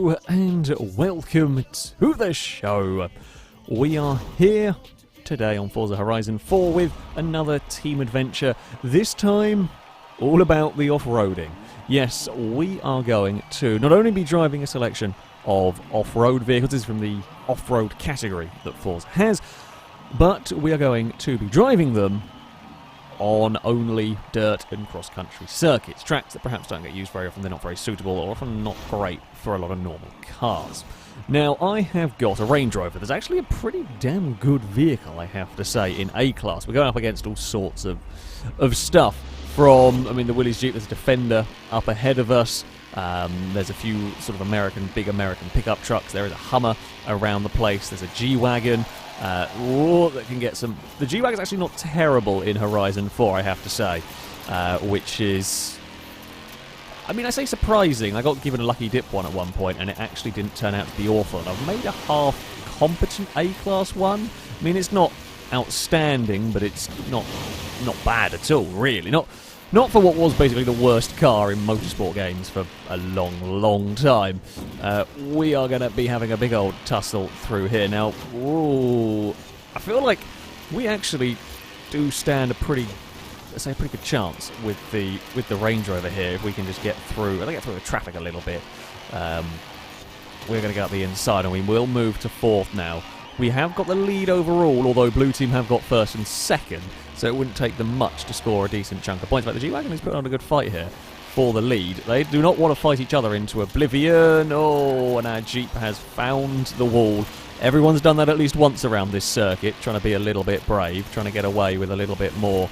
Hello and welcome to the show. We are here today on Forza Horizon 4 with another team adventure, this time all about the off-roading. Yes, we are going to not only be driving a selection of off-road vehicles, this is from the off-road category that Forza has, but we are going to be driving them on only dirt and cross-country circuits, tracks that perhaps don't get used very often, they're not very suitable, or often not great for a lot of normal cars. Now, I have got a Range Rover that's actually a pretty damn good vehicle, I have to say, in A-Class. We're going up against all sorts of stuff, from, the Willys Jeep, there's a Defender up ahead of us, there's a few sort of big American pickup trucks, there is a Hummer around the place, there's a G-Wagon, that can get some... The G-Wagon's actually not terrible in Horizon 4, I have to say, which is... I say surprising. I got given a lucky dip one at one point, and it actually didn't turn out to be awful. And I've made a half-competent A-Class one. It's not outstanding, but it's not bad at all, really. Not for what was basically the worst car in motorsport games for a long, long time. We are going to be having a big old tussle through here. Now, I feel like we actually do stand a pretty good chance with the Range Rover here if we can just get through. I think get through the traffic a little bit. We're going to get up the inside, and we will move to fourth now. We have got the lead overall, although Blue Team have got first and second, so it wouldn't take them much to score a decent chunk of points. But the G-Wagon is putting on a good fight here for the lead. They do not want to fight each other into oblivion. Oh, and our Jeep has found the wall. Everyone's done that at least once around this circuit, trying to be a little bit brave, trying to get away with a little bit more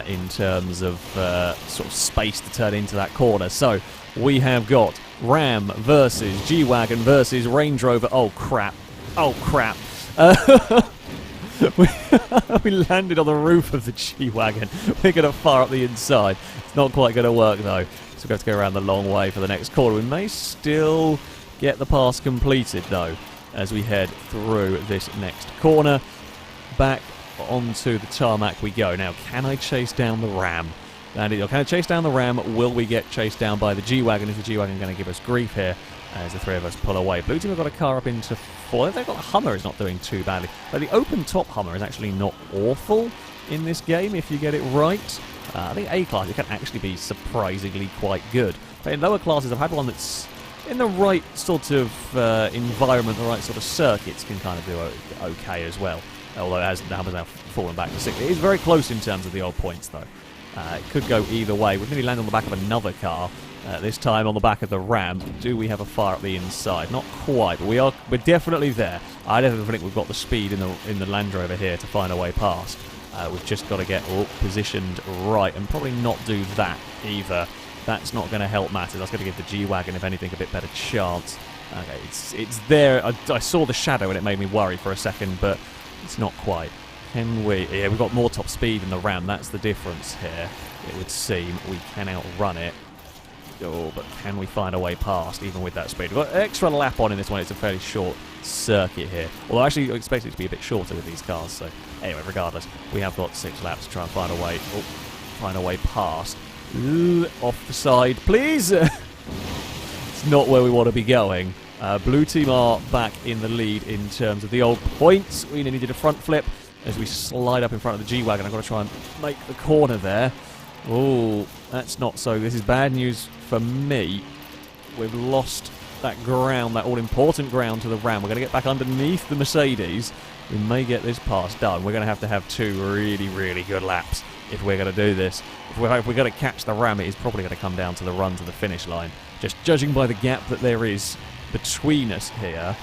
in terms of sort of space to turn into that corner. So we have got Ram versus G-Wagon versus Range Rover. Oh, crap. Oh, crap. We landed on the roof of the G-Wagon. We're going to fire up the inside. It's not quite going to work, though. So we have to go around the long way for the next corner. We may still get the pass completed, though, as we head through this next corner. Back onto the tarmac we go. Now, can I chase down the Ram? Can I chase down the Ram? Will we get chased down by the G-Wagon? Is the G-Wagon going to give us grief here as the three of us pull away? Blue Team have got a car up into fourth. They've got a Hummer, is not doing too badly. But the open top Hummer is actually not awful in this game if you get it right. I think A-Class, it can actually be surprisingly quite good. But in lower classes, I've had one that's in the right sort of environment, the right sort of circuits can kind of do okay as well. Although the Hummer's now fallen back to sixth. It is very close in terms of the old points, though. It could go either way. We've nearly landed on the back of another car. This time on the back of the Ram. Do we have a fire up the inside? Not quite, but we're definitely there. I definitely think we've got the speed in the Land Rover here to find a way past. We've just got to get positioned right and probably not do that either. That's not going to help matters. That's going to give the G-Wagon, if anything, a bit better chance. Okay, it's there. I saw the shadow and it made me worry for a second, but it's not quite. Can we? Yeah, we've got more top speed than the Ram. That's the difference here. It would seem we can outrun it. Oh, but can we find a way past, even with that speed? We've got an extra lap on in this one. It's a fairly short circuit here. Although actually I expect it to be a bit shorter with these cars. So anyway, regardless, we have got 6 laps to try and find a way past. Ooh, off the side, please. It's not where we want to be going. Blue Team are back in the lead in terms of the old points. We needed a front flip as we slide up in front of the G-Wagon. I've got to try and make the corner there. Oh, that's not so. This is bad news for me. We've lost that ground, that all-important ground to the Ram. We're going to get back underneath the Mercedes. We may get this pass done. We're going to have 2 really, really good laps if we're going to do this. If we're going to catch the Ram, it is probably going to come down to the run to the finish line. Just judging by the gap that there is between us here,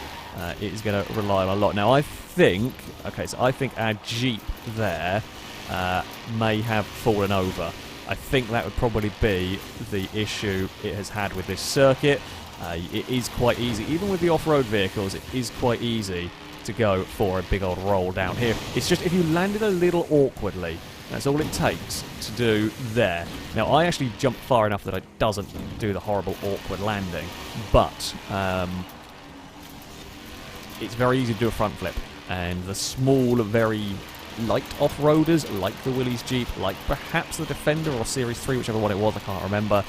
it is going to rely on a lot. Now, I think our Jeep there may have fallen over. I think that would probably be the issue it has had with this circuit. It is quite easy, even with the off-road vehicles, it is quite easy to go for a big old roll down here. It's just if you landed a little awkwardly, that's all it takes to do there. Now, I actually jumped far enough that it doesn't do the horrible awkward landing, but it's very easy to do a front flip, and the small, very light off-roaders, like the Willys Jeep, like perhaps the Defender or Series 3, whichever one it was, I can't remember,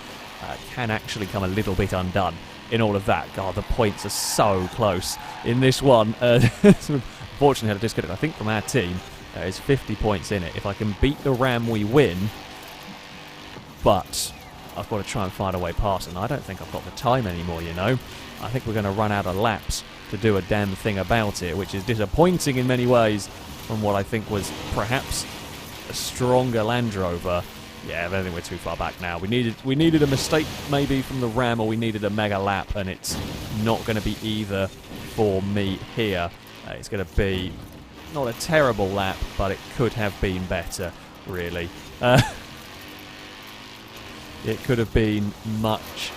can actually come a little bit undone in all of that. God, the points are so close in this one. Unfortunately, had a disconnect, I think, from our team. There's 50 points in it. If I can beat the Ram, we win. But I've got to try and find a way past, and I don't think I've got the time anymore, you know. I think we're going to run out of laps to do a damn thing about it, which is disappointing in many ways from what I think was perhaps a stronger Land Rover. Yeah, I don't think we're too far back now. We needed a mistake maybe from the Ram, or we needed a mega lap, and it's not going to be either for me here. It's going to be not a terrible lap, but it could have been better, really. It could have been much...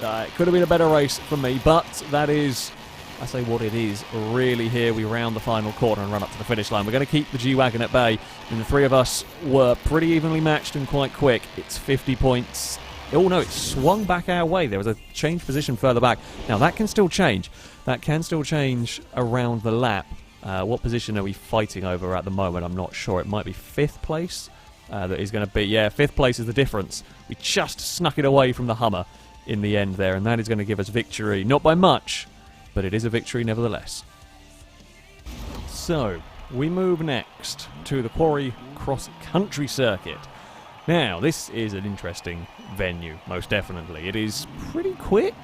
it could have been a better race for me, but that is, I say what it is, really here. We round the final corner and run up to the finish line. We're going to keep the G-Wagon at bay, and the three of us were pretty evenly matched and quite quick. It's 50 points. Oh no, it swung back our way. There was a change position further back. Now that can still change. That can still change around the lap. What position are we fighting over at the moment? I'm not sure. It might be 5th place. That is going to be, yeah, 5th place is the difference. We just snuck it away from the Hummer in the end there, and that is going to give us victory. Not by much, but it is a victory nevertheless. So, we move next to the Quarry cross-country circuit. Now, this is an interesting venue, most definitely. It is pretty quick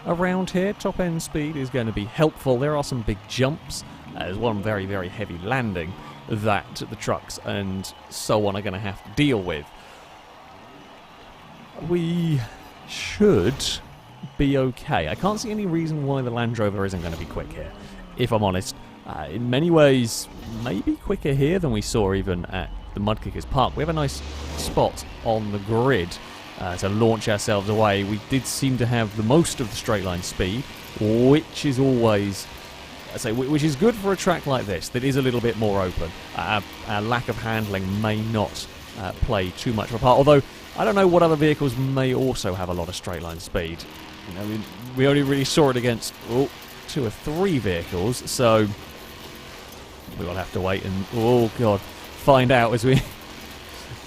around here. Top-end speed is going to be helpful. There are some big jumps. There's one very, very heavy landing that the trucks and so on are going to have to deal with. We should be okay. I can't see any reason why the Land Rover isn't going to be quick here, if I'm honest. In many ways, maybe quicker here than we saw even at the Mudkickers Park. We have a nice spot on the grid to launch ourselves away. We did seem to have the most of the straight line speed, which is always... which is good for a track like this that is a little bit more open. Our lack of handling may not play too much of a part, although I don't know what other vehicles may also have a lot of straight line speed. You know, we only really saw it against 2 or 3 vehicles, so we will have to wait and find out as we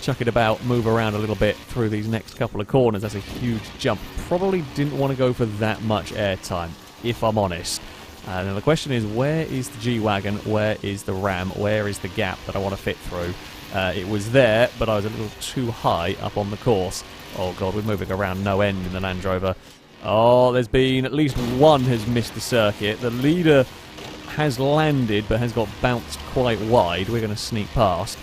chuck it about, move around a little bit through these next couple of corners. That's a huge jump. Probably didn't want to go for that much airtime, if I'm honest. Now the question is, where is the G-Wagon, where is the Ram, where is the gap that I want to fit through? It was there, but I was a little too high up on the course. Oh god, we're moving around no end in the Land Rover. Oh, there's been at least one has missed the circuit. The leader has landed, but has got bounced quite wide. We're going to sneak past,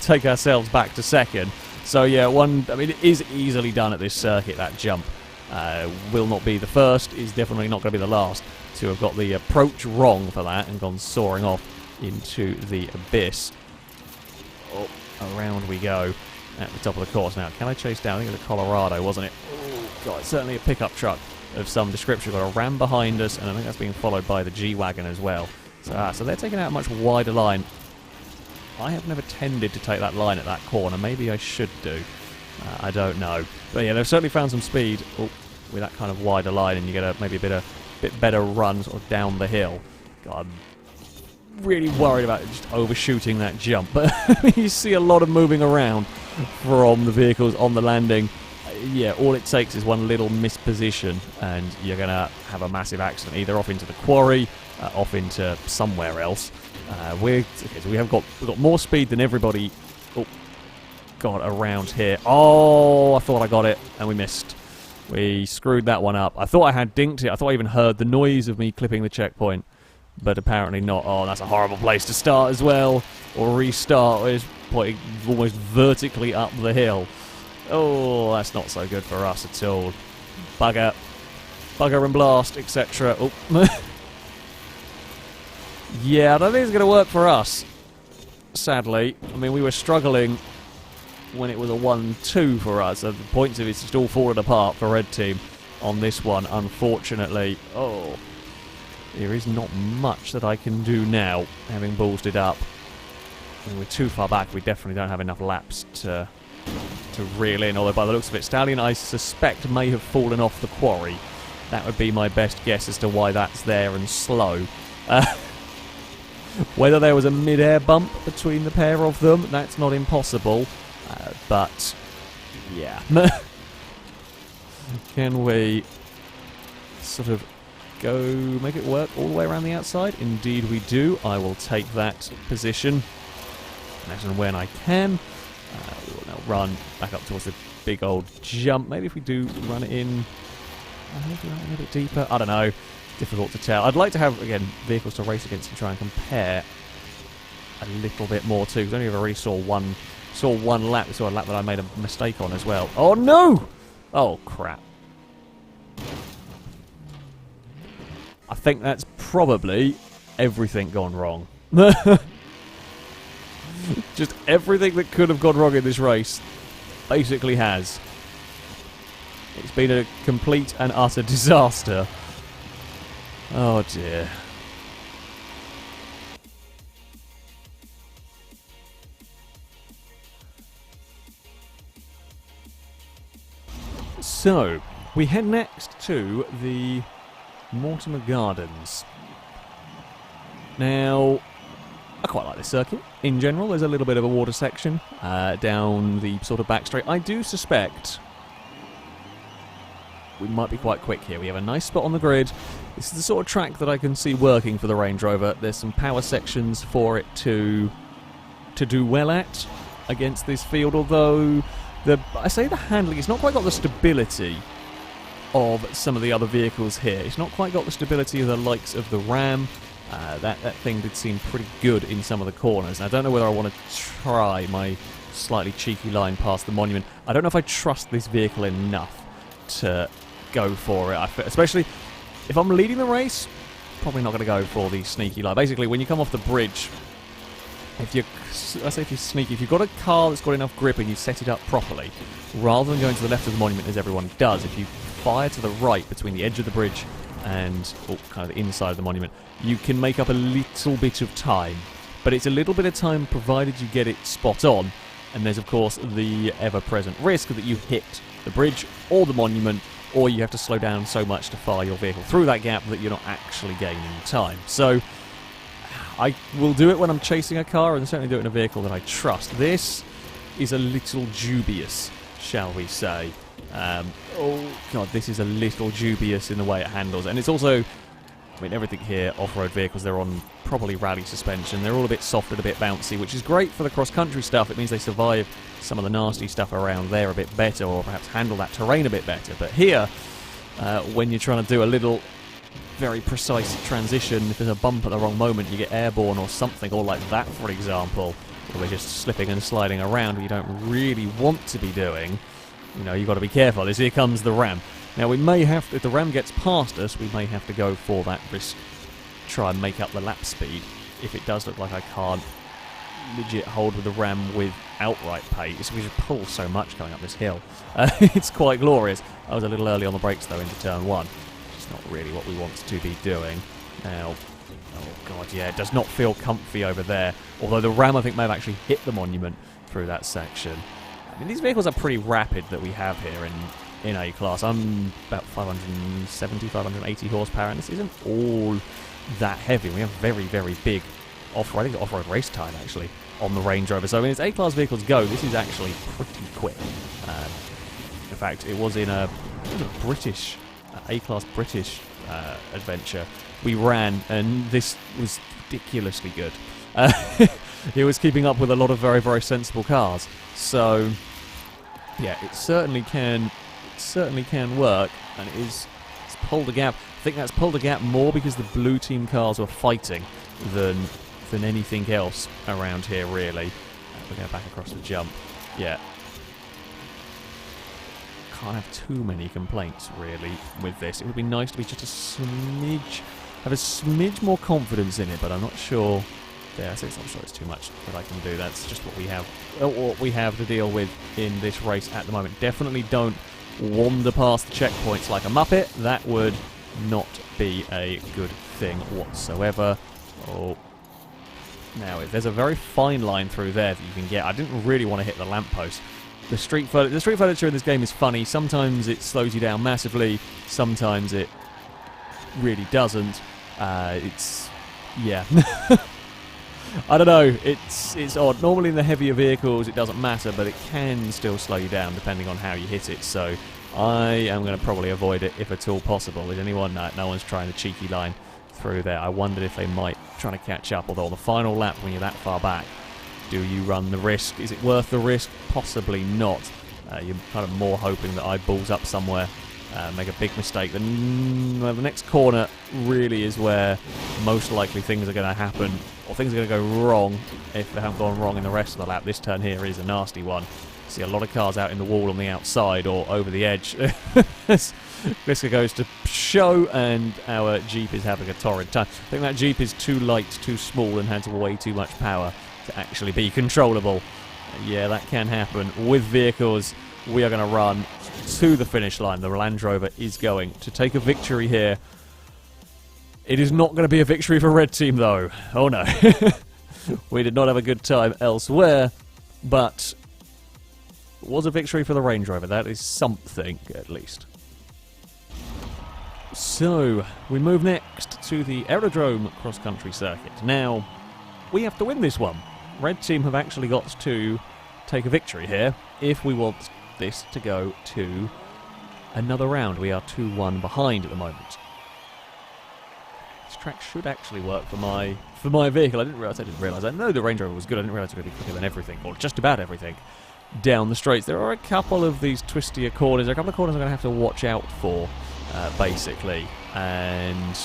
take ourselves back to second. So yeah, it is easily done at this circuit, that jump. Will not be the first, is definitely not going to be the last to have got the approach wrong for that and gone soaring off into the abyss. Oh, around we go at the top of the course. Now, can I chase down? I think it was a Colorado, wasn't it? Oh, God, it's certainly a pickup truck of some description. We've got a Ram behind us, and I think that's being followed by the G-Wagon as well. So they're taking out a much wider line. I have never tended to take that line at that corner. Maybe I should do. I don't know. But yeah, they've certainly found some speed with that kind of wider line, and you get maybe a bit better run sort of down the hill. God, I'm really worried about just overshooting that jump. But you see a lot of moving around from the vehicles on the landing. Yeah, all it takes is one little misposition, and you're going to have a massive accident, either off into the quarry, off into somewhere else. So we've got more speed than everybody. Oh, God, around here. Oh, I thought I got it, and we missed. We screwed that one up. I thought I had dinked it. I thought I even heard the noise of me clipping the checkpoint, but apparently not. Oh, that's a horrible place to start as well, or restart. It's pointing almost vertically up the hill. Oh, that's not so good for us at all. Bugger and blast, etc. Oh. Yeah, I don't think it's going to work for us, sadly. I mean, we were struggling when it was a 1-2 for us. So the points of it's just all fallen apart for Red Team on this one, unfortunately. Oh, there is not much that I can do now, having ballsed it up. I mean, we're too far back. We definitely don't have enough laps to reel in, although by the looks of it, Stallion, I suspect, may have fallen off the quarry. That would be my best guess as to why that's there and slow. Whether there was a mid-air bump between the pair of them, that's not impossible. But, yeah. Can we sort of make it work all the way around the outside? Indeed we do. I will take that position as and when I can. We will now run back up towards the big old jump. Maybe if we do run it in a little bit deeper. I don't know. Difficult to tell. I'd like to have, again, vehicles to race against and try and compare a little bit more too, because I only ever really saw one lap. We saw a lap that I made a mistake on as well. Oh no! Oh crap. I think that's probably everything gone wrong. Just everything that could have gone wrong in this race basically has. It's been a complete and utter disaster. Oh dear. So, we head next to the Mortimer Gardens. Now, I quite like this circuit. In general, there's a little bit of a water section down the sort of back straight. I do suspect we might be quite quick here. We have a nice spot on the grid. This is the sort of track that I can see working for the Range Rover. There's some power sections for it to do well at against this field, although I say the handling, it's not quite got the stability of some of the other vehicles here. It's not quite got the stability of the likes of the Ram. That thing did seem pretty good in some of the corners. And I don't know whether I want to try my slightly cheeky line past the monument. I don't know if I trust this vehicle enough to go for it, especially if I'm leading the race. Probably not going to go for the sneaky line. Basically, when you come off the bridge, if you're sneaky, if you've got a car that's got enough grip and you set it up properly, rather than going to the left of the monument as everyone does, if you fire to the right between the edge of the bridge and kind of the inside of the monument, you can make up a little bit of time. But it's a little bit of time provided you get it spot on, and there's of course the ever-present risk that you hit the bridge or the monument, or you have to slow down so much to fire your vehicle through that gap that you're not actually gaining time. So I will do it when I'm chasing a car, and certainly do it in a vehicle that I trust. This is a little dubious, shall we say. Oh god, this is a little dubious in the way it handles, and it's also, I mean, everything here, off-road vehicles, they're on probably rally suspension. They're all a bit soft and a bit bouncy, which is great for the cross-country stuff. It means they survive some of the nasty stuff around there a bit better, or perhaps handle that terrain a bit better. But here, when you're trying to do a little very precise transition, if there's a bump at the wrong moment, you get airborne or something, or like that, for example, where we're just slipping and sliding around, you don't really want to be doing. You know, you've got to be careful. As here comes the Ram. Now, we may have to, if the Ram gets past us, we may have to go for that risk, try and make up the lap speed. If it does look like I can't legit hold with the Ram with outright pace, we just pull so much going up this hill. It's quite glorious. I was a little early on the brakes, though, into turn one. It's not really what we want to be doing. Now, oh god, yeah, it does not feel comfy over there. Although the Ram, I think, may have actually hit the monument through that section. I mean, these vehicles are pretty rapid that we have here in A-Class. I'm about 570, 580 horsepower, and this isn't all that heavy. We have very, very big off-road, I think off-road race time, actually, on the Range Rover. So, I mean, as A-Class vehicles go, this is actually pretty quick. In fact, it was in a British, A-Class British adventure we ran, and this was ridiculously good. It was keeping up with a lot of very, very sensible cars. So, yeah, it certainly can work, and it's pulled a gap. I think that's pulled a gap more because the blue team cars were fighting than anything else around here, really. We're going back across the jump. Yeah. Can't have too many complaints, really, with this. It would be nice to be just have a smidge more confidence in it, but I'm not sure. Yeah, I'm not sure it's too much that I can do. That's just what we have to deal with in this race at the moment. Definitely don't wander past the checkpoints like a muppet. That would not be a good thing whatsoever. Oh, now there's a very fine line through there that you can get. I didn't really want to hit the lamppost. The street furniture in this game is funny. Sometimes it slows you down massively. Sometimes it really doesn't. Yeah. I don't know, it's odd. Normally in the heavier vehicles it doesn't matter, but it can still slow you down depending on how you hit it, so I am going to probably avoid it if at all possible. Is anyone? No one's trying a cheeky line through there. I wondered if they might try to catch up, although on the final lap when you're that far back, do you run the risk? Is it worth the risk? Possibly not. You're kind of more hoping that I balls up somewhere, make a big mistake. Well, the next corner really is where most likely things are going to happen, or things are going to go wrong if they haven't gone wrong in the rest of the lap. This turn here is a nasty one. See a lot of cars out in the wall on the outside or over the edge. Gliska goes to show, and our Jeep is having a torrid time. I think that Jeep is too light, too small, and has way too much power to actually be controllable. Yeah, that can happen. With vehicles, we are going to run to the finish line. The Land Rover is going to take a victory here. It is not going to be a victory for Red Team, though. Oh, no. We did not have a good time elsewhere, but it was a victory for the Range Rover. That is something, at least. So, we move next to the Aerodrome cross-country circuit. Now, we have to win this one. Red Team have actually got to take a victory here if we want this to go to another round. We are 2-1 behind at the moment. This track should actually work for my vehicle. I didn't realise. I know the Range Rover was good. I didn't realise it was going to be quicker than everything, or just about everything, down the straights. There are a couple of these twistier corners. There are a couple of corners I'm going to have to watch out for, basically. And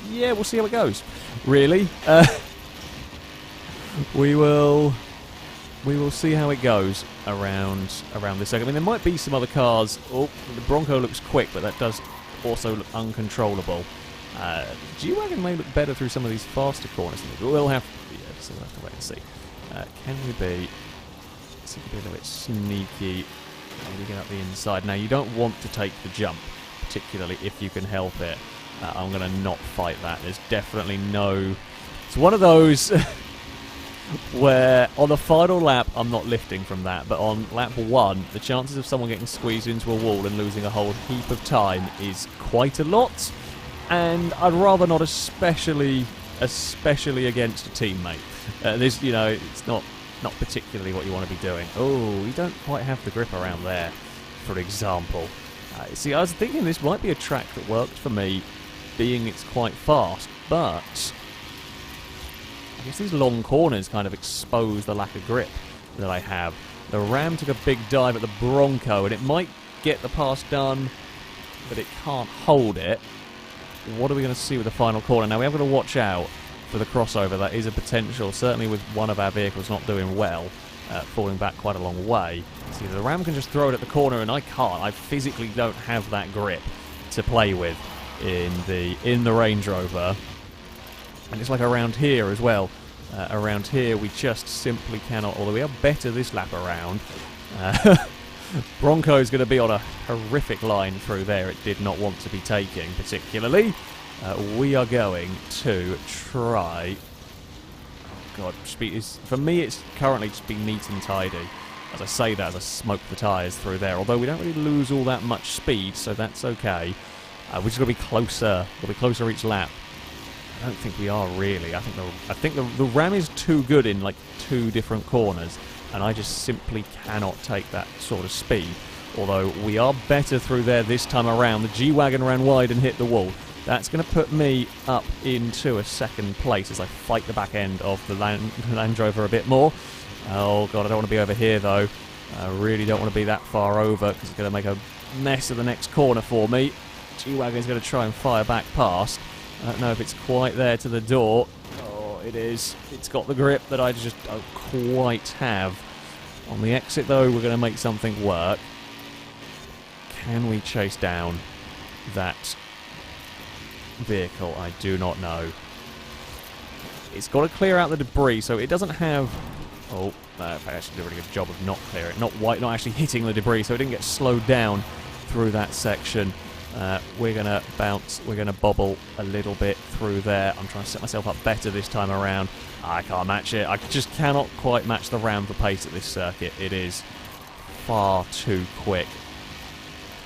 yeah, we'll see how it goes. Really. We will see how it goes around this second. I mean, there might be some other cars. Oh, the Bronco looks quick, but that does also look uncontrollable. G-Wagon may look better through some of these faster corners. We'll have to wait and see. Can we be a little bit sneaky? Maybe get up the inside. Now, you don't want to take the jump, particularly if you can help it. I'm going to not fight that. There's definitely no... It's one of those where on the final lap I'm not lifting from that, but on lap 1 the chances of someone getting squeezed into a wall and losing a whole heap of time is quite a lot, and I'd rather not, especially against a teammate. This, you know, it's not particularly what you want to be doing. Oh, you don't quite have the grip around there, for example. See, I was thinking this might be a track that worked for me, being it's quite fast, but I guess these long corners kind of expose the lack of grip that I have. The Ram took a big dive at the Bronco, and it might get the pass done, but it can't hold it. What are we going to see with the final corner? Now, we have got to watch out for the crossover. That is a potential, certainly with one of our vehicles not doing well, falling back quite a long way. See, the Ram can just throw it at the corner, and I can't. I physically don't have that grip to play with in the Range Rover. And it's like around here as well. Around here we just simply cannot, although we are better this lap around. Bronco's going to be on a horrific line through there. It did not want to be taking particularly. We are going to try... Oh God, speed is, for me it's currently just being neat and tidy. As I say that, as I smoke the tyres through there. Although we don't really lose all that much speed, so that's okay. We're just going to be closer. We'll be closer each lap. I don't think we are really. I think the Ram is too good in like 2 different corners, and I just simply cannot take that sort of speed. Although we are better through there this time around. The G-Wagon ran wide and hit the wall. That's going to put me up into a second place as I fight the back end of the Land Rover a bit more. Oh God, I don't want to be over here though. I really don't want to be that far over because it's going to make a mess of the next corner for me. G-Wagon's going to try and fire back past. I don't know if it's quite there to the door. Oh, it is. It's got the grip that I just don't quite have. On the exit, though, we're going to make something work. Can we chase down that vehicle? I do not know. It's got to clear out the debris, so it doesn't have... Oh, no, I actually did a really good job of not clearing it. Not actually hitting the debris, so it didn't get slowed down through that section. We're going to bounce, we're going to bobble a little bit through there. I'm trying to set myself up better this time around. I can't match it. I just cannot quite match the Ram for pace at this circuit. It is far too quick.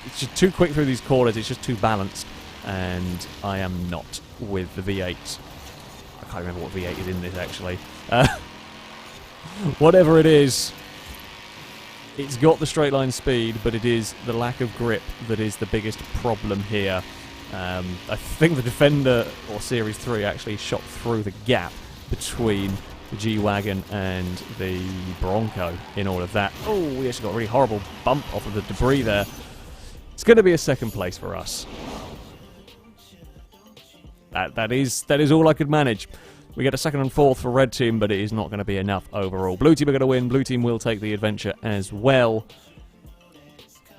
It's just too quick through these corners. It's just too balanced. And I am not with the V8. I can't remember what V8 is in this, actually. Whatever it is, it's got the straight line speed, but it is the lack of grip that is the biggest problem here. I think the Defender, or Series 3, actually shot through the gap between the G-Wagon and the Bronco in all of that. Oh, we actually got a really horrible bump off of the debris there. It's going to be a second place for us. That is all I could manage. We get a second and fourth for Red Team, but it is not going to be enough overall. Blue Team are going to win. Blue Team will take the adventure as well.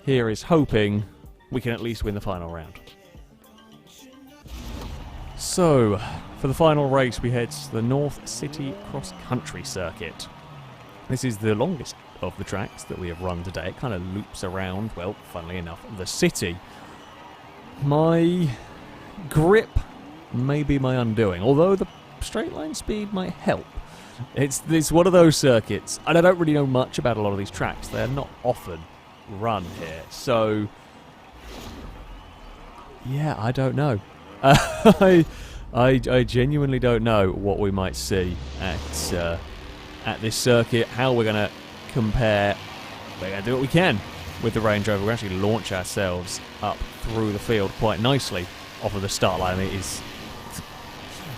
Here is hoping we can at least win the final round. So, for the final race, we head to the North City Cross Country Circuit. This is the longest of the tracks that we have run today. It kind of loops around, well, funnily enough, the city. My grip may be my undoing, although the straight line speed might help. It's one of those circuits, and I don't really know much about a lot of these tracks. They're not often run here, so yeah, I don't know. I genuinely don't know what we might see at this circuit, how we're going to compare. We're going to do what we can with the Range Rover. We actually launch ourselves up through the field quite nicely off of the start line.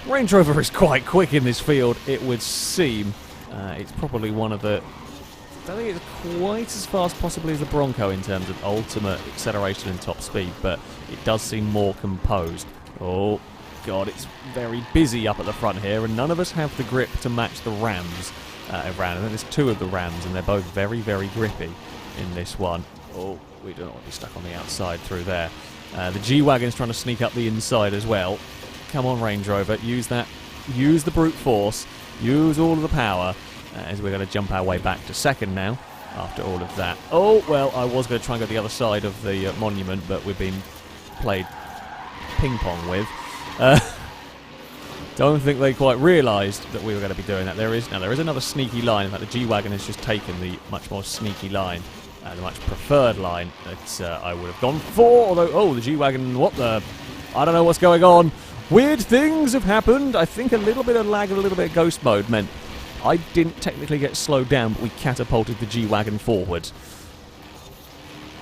Range Rover is quite quick in this field, it would seem. It's probably one of the... I don't think it's quite as fast possibly as the Bronco in terms of ultimate acceleration and top speed, but it does seem more composed. Oh, God, it's very busy up at the front here, and none of us have the grip to match the Rams around. I think there's two of the Rams, and they're both very, very grippy in this one. Oh, we don't want to be stuck on the outside through there. The G-Wagon's trying to sneak up the inside as well. Come on, Range Rover, use that. Use the brute force. Use all of the power, as we're going to jump our way back to second now, after all of that. Oh, well, I was going to try and go the other side of the monument, but we've been played ping-pong with. Don't think they quite realised that we were going to be doing that. There is another sneaky line. In fact, the G-Wagon has just taken the much more sneaky line, the much preferred line that I would have gone for. Although, oh, the G-Wagon, what the... I don't know what's going on. Weird things have happened. I think a little bit of lag and a little bit of ghost mode meant I didn't technically get slowed down, but we catapulted the G-Wagon forward.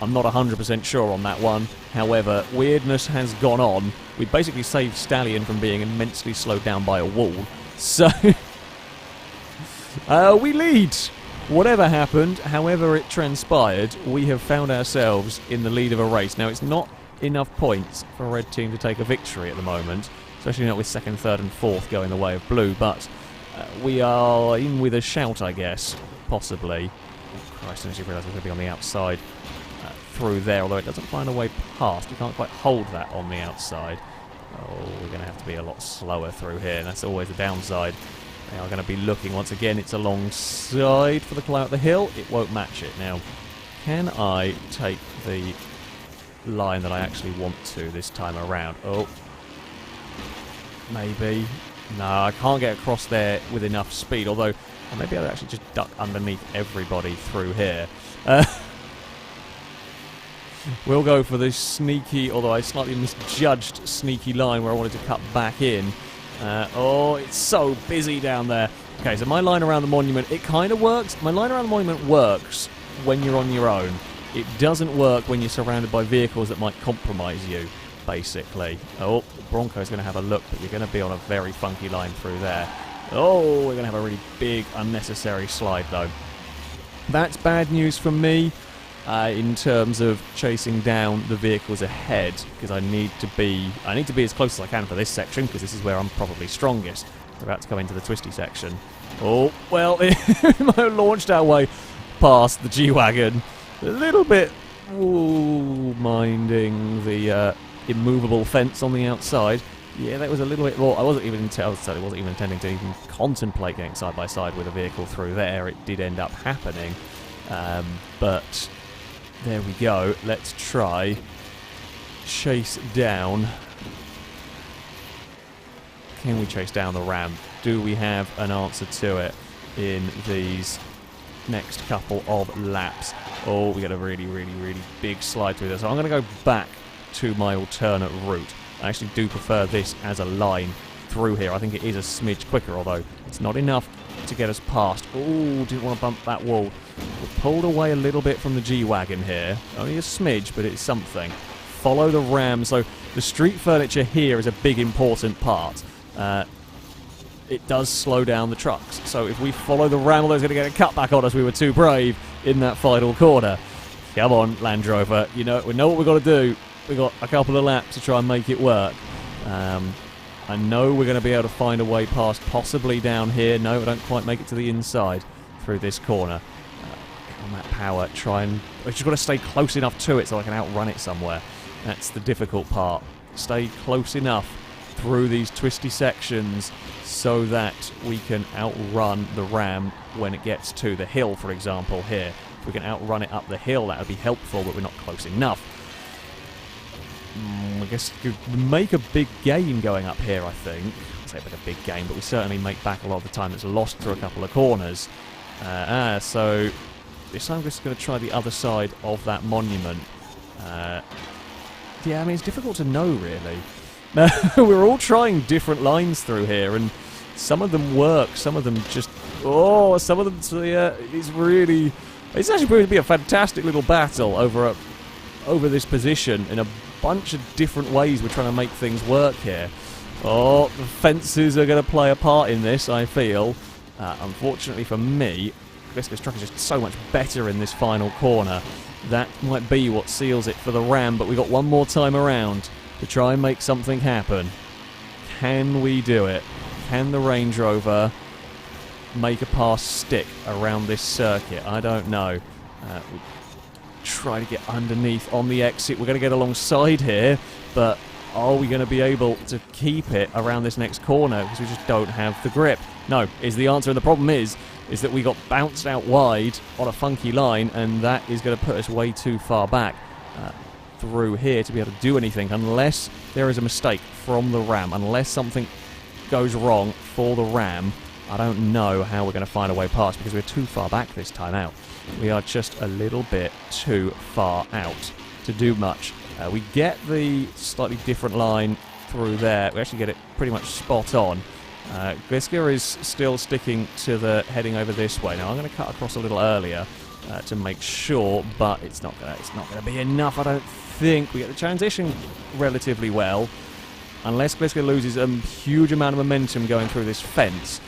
I'm not 100% sure on that one. However, weirdness has gone on. We basically saved Stallion from being immensely slowed down by a wall. So, we lead. Whatever happened, however it transpired, we have found ourselves in the lead of a race. Now, it's not enough points for a Red Team to take a victory at the moment, especially not with second, third and fourth going the way of Blue, but we are in with a shout, I guess, possibly. Oh, Christ, I actually realised I was going to be on the outside through there, although it doesn't find a way past. You can't quite hold that on the outside. Oh, we're going to have to be a lot slower through here, and that's always the downside. They are going to be looking, once again, it's alongside for the climb up the hill. It won't match it. Now, can I take the line that I actually want to this time around? Oh, maybe. No, I can't get across there with enough speed, although maybe I'll actually just duck underneath everybody through here. We'll go for this sneaky, although I slightly misjudged sneaky line where I wanted to cut back in. Oh, it's so busy down there. Okay, so my line around the monument, it kind of works. My line around the monument works when you're on your own. It doesn't work when you're surrounded by vehicles that might compromise you, basically. Oh, Bronco's going to have a look, but you're going to be on a very funky line through there. Oh, we're going to have a really big, unnecessary slide, though. That's bad news for me in terms of chasing down the vehicles ahead, because I need to be as close as I can for this section, because this is where I'm probably strongest. We're about to go into the twisty section. Oh, well, we launched our way past the G-Wagon. A little bit minding the immovable fence on the outside. Yeah, that was a little bit more. I wasn't even intending to even contemplate getting side by side with a vehicle through there. It did end up happening, but there we go. Let's try chase down. Can we chase down the Ram? Do we have an answer to it in these next couple of laps? Oh, we got a really, really, really big slide through there. So I'm going to go back to my alternate route. I actually do prefer this as a line through here. I think it is a smidge quicker, although it's not enough to get us past. Oh, didn't want to bump that wall. We're pulled away a little bit from the G-Wagon here. Only a smidge, but it's something. Follow the Ram. So the street furniture here is a big important part. It does slow down the trucks. So if we follow the Ram, although it's going to get a cutback on us, we were too brave in that final corner. Come on, Land Rover. You know, we know what we've got to do. We've got a couple of laps to try and make it work. I know we're going to be able to find a way past, possibly down here. No, we don't quite make it to the inside through this corner. On that power, try and... We've just got to stay close enough to it so I can outrun it somewhere. That's the difficult part. Stay close enough through these twisty sections so that we can outrun the Ram when it gets to the hill, for example, here. If we can outrun it up the hill, that would be helpful, but we're not close enough. I guess we could make a big gain going up here, I think. I'd say a big gain, but we certainly make back a lot of the time that's lost through a couple of corners. So this time I'm just going to try the other side of that monument. Yeah, I mean, it's difficult to know, really. We're all trying different lines through here, and some of them work, some of them just... Oh, some of them, it's really... It's actually going to be a fantastic little battle over this position in a bunch of different ways. We're trying to make things work here. Oh, the fences are going to play a part in this, I feel. Unfortunately for me, this truck is just so much better in this final corner. That might be what seals it for the Ram, but we got one more time around to try and make something happen. Can we do it? Can the Range Rover make a pass stick around this circuit? I don't know. We try to get underneath on the exit. We're going to get alongside here, but are we going to be able to keep it around this next corner? Because we just don't have the grip. No, is the answer. And the problem is that we got bounced out wide on a funky line, and that is going to put us way too far back through here to be able to do anything, unless there is a mistake from the Ram, unless something goes wrong for the Ram. I don't know how we're going to find a way past, because we're too far back this time out. We are just a little bit too far out to do much. We get the slightly different line through there. We actually get it pretty much spot on. Gliska is still sticking to the heading over this way. Now I'm going to cut across a little earlier to make sure, but it's not going to be enough, I don't think. We get the transition relatively well, unless Gliska loses a huge amount of momentum going through this fence,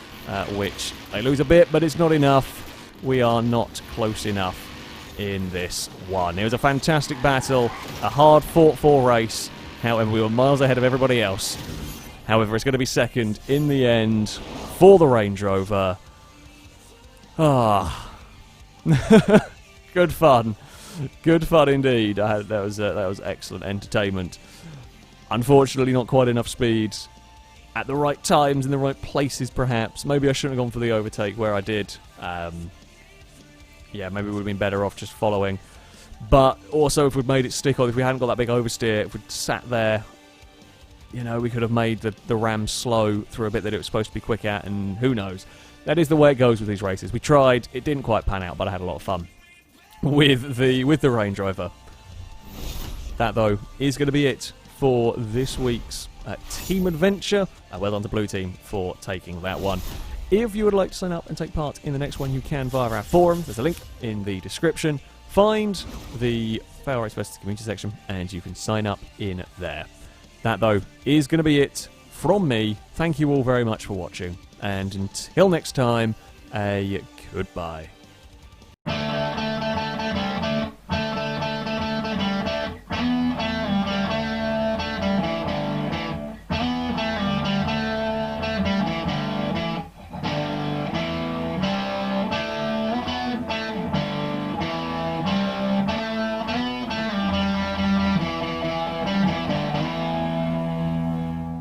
which they lose a bit, but it's not enough. We are not close enough in this one. It was a fantastic battle, a hard-fought-for race. However, we were miles ahead of everybody else. However, it's going to be second in the end for the Range Rover. Ah, good fun. Good fun indeed. That was excellent entertainment. Unfortunately, not quite enough speed at the right times, in the right places, perhaps. Maybe I shouldn't have gone for the overtake where I did. Yeah, maybe we would have been better off just following. But also, if we'd made it stick on, if we hadn't got that big oversteer, if we'd sat there, you know, we could have made the Ram slow through a bit that it was supposed to be quick at, and who knows. That is the way it goes with these races. We tried, it didn't quite pan out, but I had a lot of fun with the Range Rover. That, though, is going to be it for this week's team adventure. Well done to Blue Team for taking that one. If you would like to sign up and take part in the next one, you can via our forum. There's a link in the description. Find the FailRace versus Community section, and you can sign up in there. That, though, is going to be it from me. Thank you all very much for watching, and until next time, a goodbye.